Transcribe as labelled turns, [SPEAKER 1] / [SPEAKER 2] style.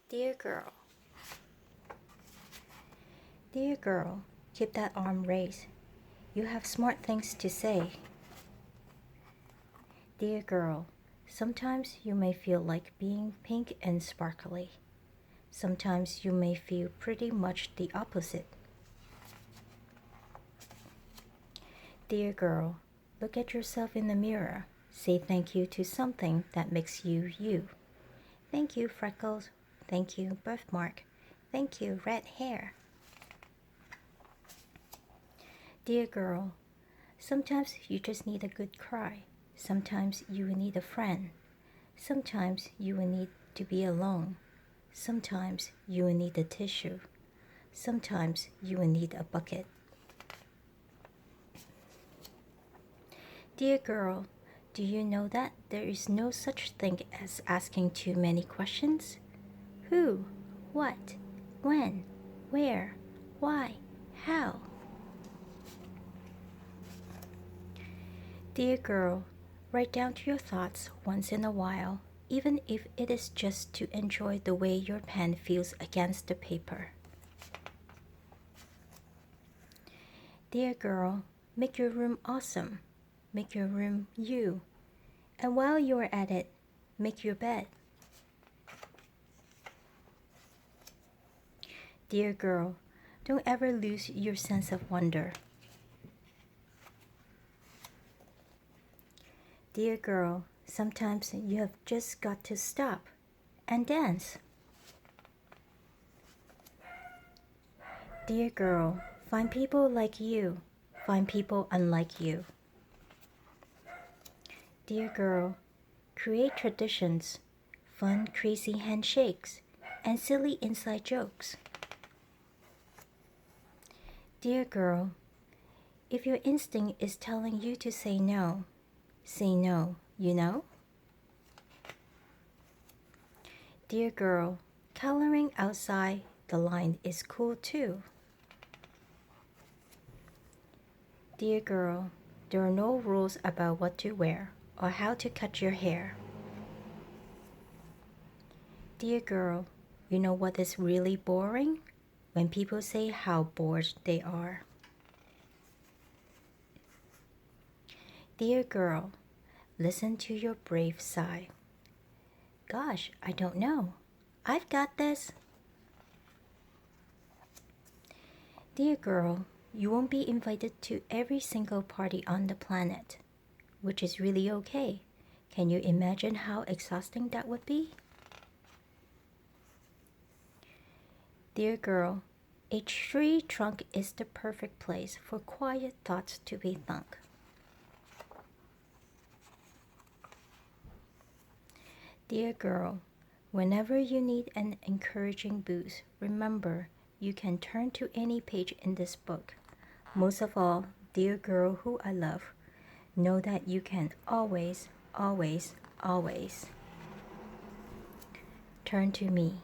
[SPEAKER 1] Dear girl, dear girl, keep that arm raised. You have smart things to say. Dear girl, sometimes you may feel like being pink and sparkly. Sometimes you may feel pretty much the opposite. Dear girl, look at yourself in the mirror. Say thank you to something that makes you you. Thank you, freckles. Thank you, birthmark. Thank you, red hair. Dear girl, sometimes you just need a good cry. Sometimes you need a friend. Sometimes you will need to be alone. Sometimes you will need a tissue. Sometimes you will need a bucket. Dear girl, do you know that there is no such thing as asking too many questions? Who? What? When? Where? Why? How? Dear girl, write down your thoughts once in a while, even if it is just to enjoy the way your pen feels against the paper. Dear girl, make your room awesome. Make your room you. And while you are at it, make your bed. Dear girl, don't ever lose your sense of wonder. Dear girl, sometimes you have just got to stop and dance. Dear girl, find people like you. Find people unlike you. Dear girl, create traditions, fun, crazy handshakes, and silly inside jokes. Dear girl, if your instinct is telling you to say no, say no, you know? Dear girl, coloring outside the line is cool too. Dear girl, there are no rules about what to wear or how to cut your hair. Dear girl, you know what is really boring? When people say how bored they are. Dear girl, listen to your brave sigh. Gosh, I don't know. I've got this. Dear girl, you won't be invited to every single party on the planet, which is really okay. Can you imagine how exhausting that would be? Dear girl, a tree trunk is the perfect place for quiet thoughts to be thunk. Dear girl, whenever you need an encouraging boost, remember you can turn to any page in this book. Most of all, dear girl who I love, know that you can always, always, always turn to me.